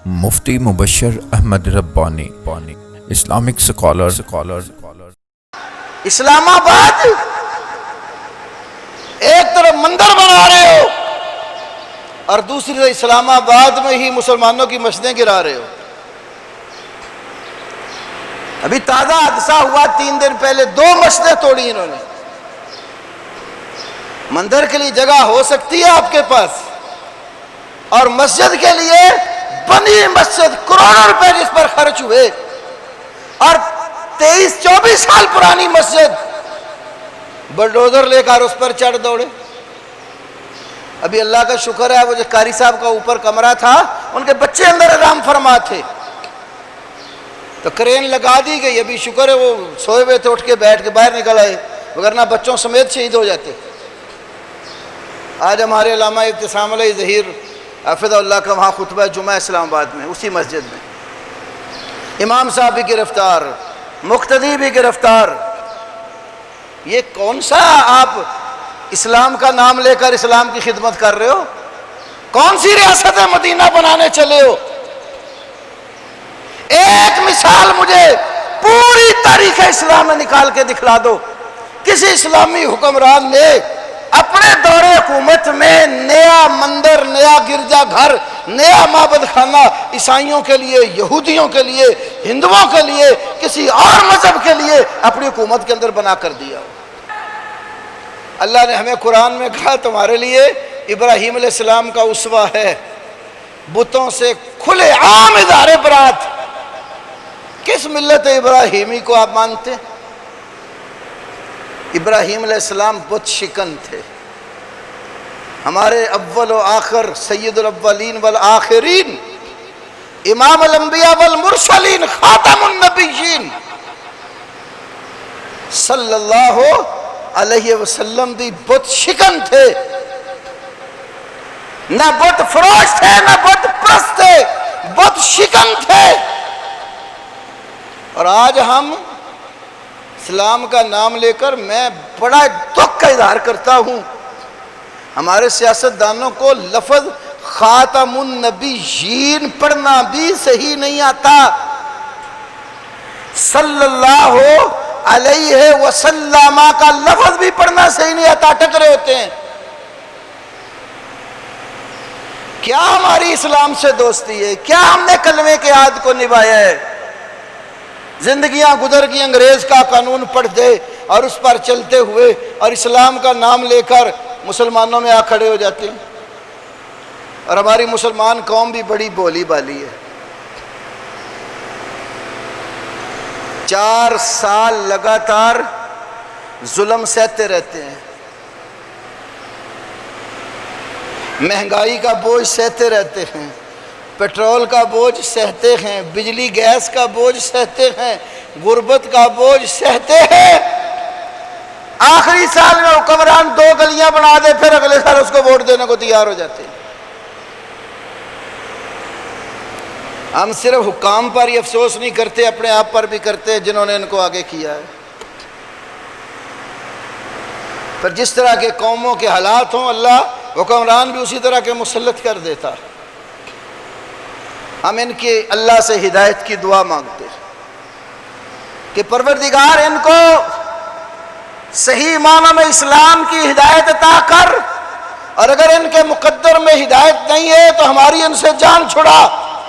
مفتی مبشر احمد ربانی Islamic scholar اسلام آباد ایک طرف مندر بنا رہے ہو اور دوسری طرف اسلام آباد میں ہی مسلمانوں کی مسجدیں گرا رہے ہو۔ ابھی تازہ حادثہ ہوا 3 دن پہلے 2 مسجدیں توڑی انہوں نے۔ مندر کے لیے جگہ ہو سکتی ہے آپ کے پاس، اور مسجد کے لیے بنی مسجد کروڑوں روپے جس پر خرچ ہوئے، اور 23-24 سال پرانی مسجد بلڈوزر لے کر اس پر چڑھ دوڑے۔ ابھی اللہ کا شکر ہے وہ جو قاری صاحب کا اوپر کمرہ تھا ان کے بچے اندر آرام فرما تھے تو کرین لگا دی گئی، ابھی شکر ہے وہ سوئے ہوئے تھے، اٹھ کے بیٹھ کے باہر نکل آئے، وگرنہ بچوں سمیت شہید ہو جاتے۔ آج ہمارے علامہ ابتسام علیہ ظہیر حافظ اللہ کا وہاں خطبہ جمعہ اسلام آباد میں، اسی مسجد میں امام صاحب بھی گرفتار، مقتدی بھی گرفتار۔ یہ کون سا آپ اسلام کا نام لے کر اسلام کی خدمت کر رہے ہو؟ کون سی ریاست مدینہ بنانے چلے ہو؟ ایک مثال مجھے پوری تاریخ اسلام میں نکال کے دکھلا دو، کسی اسلامی حکمران نے اپنے دور حکومت میں نیا مندر، نیا گرجا گھر، نیا معبد خانہ عیسائیوں کے لیے، یہودیوں کے لیے، ہندوؤں کے لیے، کسی اور مذہب کے لیے اپنی حکومت کے اندر بنا کر دیا۔ اللہ نے ہمیں قرآن میں کہا تمہارے لیے ابراہیم علیہ السلام کا اسوہ ہے، بتوں سے کھلے عام اظہار برات۔ کس ملت ابراہیمی کو آپ مانتے ہیں؟ ابراہیم علیہ السلام بت شکن تھے، ہمارے اول و آخر سید الاولین والآخرین، امام الانبیاء والمرسلین، خاتم النبیین صلی اللہ علیہ وسلم بھی بت شکن تھے، نہ بت فروش تھے نہ بت پرست تھے، بت شکن تھے۔ اور آج ہم اسلام کا نام لے کر، میں بڑا دکھ کا اظہار کرتا ہوں، ہمارے سیاستدانوں کو لفظ خاتم النبیین پڑھنا بھی صحیح نہیں آتا، صلی اللہ علیہ وسلم کا لفظ بھی پڑھنا صحیح نہیں آتا، ٹکرے ہوتے ہیں۔ کیا ہماری اسلام سے دوستی ہے؟ کیا ہم نے کلمے کے عہد کو نبھایا ہے؟ زندگیاں گزر گئی انگریز کا قانون پڑھ دے اور اس پر چلتے ہوئے، اور اسلام کا نام لے کر مسلمانوں میں آ کھڑے ہو جاتے ہیں۔ اور ہماری مسلمان قوم بھی بڑی بولی بالی ہے۔ 4 سال لگاتار ظلم سہتے رہتے ہیں، مہنگائی کا بوجھ سہتے رہتے ہیں، پیٹرول کا بوجھ سہتے ہیں، بجلی گیس کا بوجھ سہتے ہیں، غربت کا بوجھ سہتے ہیں۔ آخری سال میں حکمران 2 گلیاں بنا دے، پھر اگلے سال اس کو ووٹ دینے کو تیار ہو جاتے ہیں۔ ہم صرف حکام پر ہی افسوس نہیں کرتے، اپنے آپ پر بھی کرتے ہیں جنہوں نے ان کو آگے کیا ہے۔ پر جس طرح کے قوموں کے حالات ہوں، اللہ حکمران بھی اسی طرح کے مسلط کر دیتا۔ ہم ان کی اللہ سے ہدایت کی دعا مانگتے ہیں کہ پروردگار ان کو صحیح معنوں میں اسلام کی ہدایت عطا کر، اور اگر ان کے مقدر میں ہدایت نہیں ہے تو ہماری ان سے جان چھڑا۔